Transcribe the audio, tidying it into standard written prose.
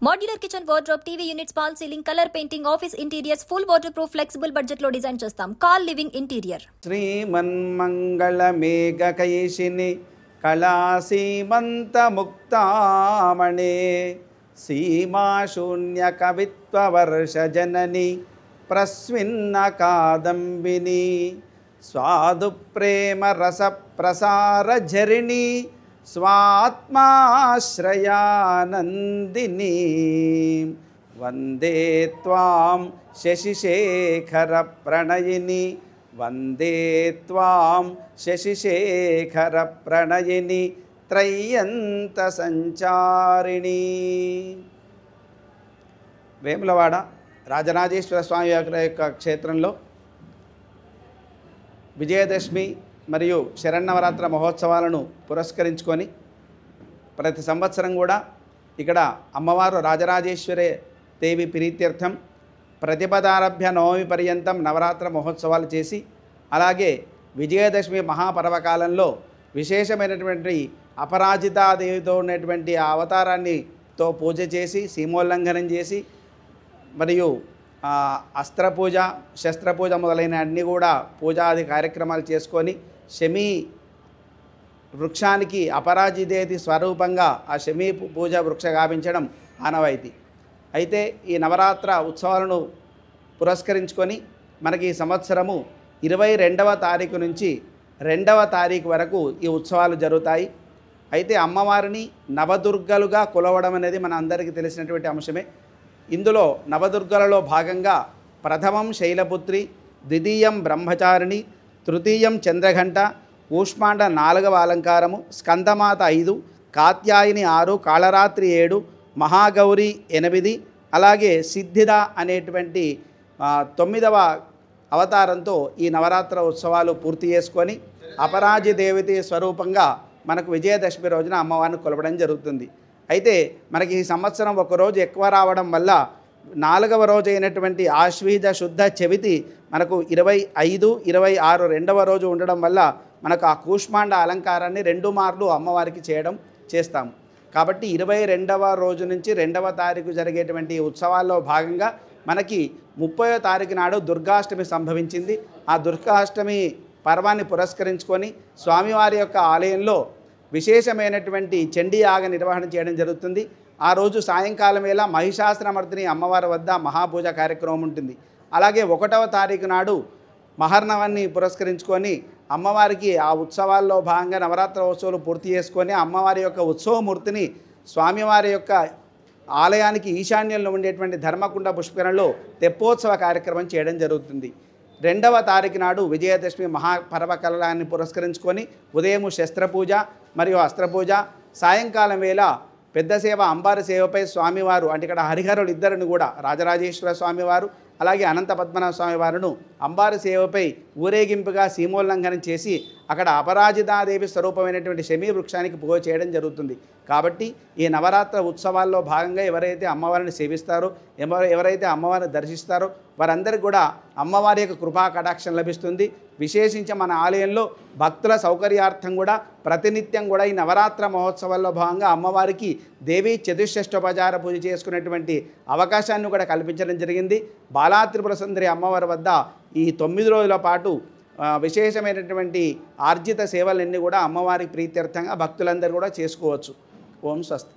Modular kitchen wardrobe, TV units, fall ceiling, color painting, office interiors, full waterproof, flexible budget లో design చేస్తాం. Call living interior. శ్రీమన్మంగళమేఘకైశిని కళాసీమంతముక్తామణే సీమాశూన్యకవిత్వవర్షజనని ప్రస్విన్న కాదంబిని స్వాదుప్రేమరసప్రసారఝరిణి స్వాత్మాశ్రయానందిని వందే త్వాం శశిశేఖర ప్రణయిని వందే త్వాం శశిశేఖర ప్రణయిని త్రయ్యంత సంచారిణి. వేములవాడ రాజరాజేశ్వర స్వామి యొక్క క్షేత్రంలో విజయదశమి మరియు శరన్నవరాత్ర మహోత్సవాలను పురస్కరించుకొని ప్రతి సంవత్సరం కూడా ఇక్కడ అమ్మవారు రాజరాజేశ్వరి దేవి ప్రీత్యర్థం ప్రతిపదారభ్య నవమి పర్యంతం నవరాత్ర మహోత్సవాలు చేసి, అలాగే విజయదశమి మహాపర్వకాలంలో విశేషమైనటువంటి అపరాజితాదేవితో ఉన్నటువంటి ఆ అవతారాన్నితో పూజ చేసి సీమోల్లంఘనం చేసి మరియు అస్త్రపూజ శస్త్రపూజ మొదలైన అన్నీ కూడా పూజాది కార్యక్రమాలు చేసుకొని శమీ వృక్షానికి అపరాజితేతి స్వరూపంగా ఆ శమీ పూజ వృక్ష గావించడం ఆనవాయితీ. అయితే ఈ నవరాత్ర ఉత్సవాలను పురస్కరించుకొని మనకి ఈ సంవత్సరము 22వ తారీఖు నుంచి 2వ తారీఖు వరకు ఈ ఉత్సవాలు జరుగుతాయి. అయితే అమ్మవారిని నవదుర్గలుగా కొలవడం అనేది మన అందరికీ తెలిసినటువంటి అంశమే. ఇందులో నవదుర్గలలో భాగంగా ప్రథమం శైలపుత్రి, ద్వితీయం బ్రహ్మచారిణి, తృతీయం చంద్రఘంట, ఊష్మాండ 4వ అలంకారము, స్కందమాత 5, కాత్యాయిని 6, కాళరాత్రి 7, మహాగౌరి 8, అలాగే సిద్ధిద అనేటువంటి 9వ అవతారంతో ఈ నవరాత్ర ఉత్సవాలు పూర్తి చేసుకొని అపరాజిదేవతి స్వరూపంగా మనకు విజయదశమి రోజున అమ్మవారిని కొలవడం జరుగుతుంది. అయితే మనకి ఈ సంవత్సరం ఒకరోజు ఎక్కువ రావడం వల్ల 4వ రోజు అయినటువంటి ఆశ్వీజ శుద్ధ చవితి మనకు 25, 26 2వ రోజు ఉండడం వల్ల మనకు ఆ కూష్మాండ అలంకారాన్ని 2 మార్లు అమ్మవారికి చేస్తాము. కాబట్టి 22వ రోజు నుంచి 2వ తారీఖు జరిగేటువంటి ఉత్సవాల్లో భాగంగా మనకి 30వ తారీఖు నాడు దుర్గాష్టమి సంభవించింది. ఆ దుర్గాష్టమి పర్వాన్ని పురస్కరించుకొని స్వామివారి యొక్క ఆలయంలో విశేషమైనటువంటి చండీ యాగ నిర్వహణ చేయడం జరుగుతుంది. ఆ రోజు సాయంకాలం వేళ మహిషాసురమర్దిని అమ్మవారి వద్ద మహాపూజ కార్యక్రమం ఉంటుంది. అలాగే 1వ తారీఖు నాడు మహర్నవాన్ని పురస్కరించుకొని అమ్మవారికి ఆ ఉత్సవాల్లో భాగంగా నవరాత్ర ఉత్సవాలు పూర్తి చేసుకొని అమ్మవారి యొక్క ఉత్సవమూర్తిని స్వామివారి యొక్క ఆలయానికి ఈశాన్యంలో ఉండేటువంటి ధర్మకుండ పుష్కరంలో తెప్పోత్సవ కార్యక్రమం చేయడం జరుగుతుంది. 2వ తారీఖు నాడు విజయదశమి మహాపర్వకాలాన్ని పురస్కరించుకొని ఉదయం శస్త్రపూజ మరియు అస్త్రపూజ, సాయంకాలం వేళ పెద్ద సేవ అంబారి సేవపై స్వామివారు అంటే ఇక్కడ హరిహరులు ఇద్దరిని కూడా రాజరాజేశ్వర స్వామివారు అలాగే అనంత పద్మనాభ స్వామివారును అంబారి సేవపై ఊరేగింపుగా సీమోల్లంఘనం చేసి అక్కడ అపరాజితాదేవి స్వరూపమైనటువంటి శమీ వృక్షానికి పూజ చేయడం జరుగుతుంది. కాబట్టి ఈ నవరాత్ర ఉత్సవాల్లో భాగంగా ఎవరైతే అమ్మవారిని సేవిస్తారో ఎవరైతే అమ్మవారిని దర్శిస్తారో వారందరికీ కూడా అమ్మవారి యొక్క కృపా కటాక్షం లభిస్తుంది. విశేషించి మన ఆలయంలో భక్తుల సౌకర్యార్థం కూడా ప్రతినిత్యం కూడా ఈ నవరాత్ర మహోత్సవాల్లో భాగంగా అమ్మవారికి దేవీ చతుషష్ఠోపచార పూజ చేసుకునేటువంటి అవకాశాన్ని కూడా కల్పించడం జరిగింది. బాలా త్రిపుర సుందరి అమ్మవారి వద్ద ఈ 9 రోజుల పాటు విశేషమైనటువంటి ఆర్జిత సేవలన్నీ కూడా అమ్మవారి ప్రీత్యర్థంగా భక్తులందరూ కూడా చేసుకోవచ్చు. ఓం స్వస్తి.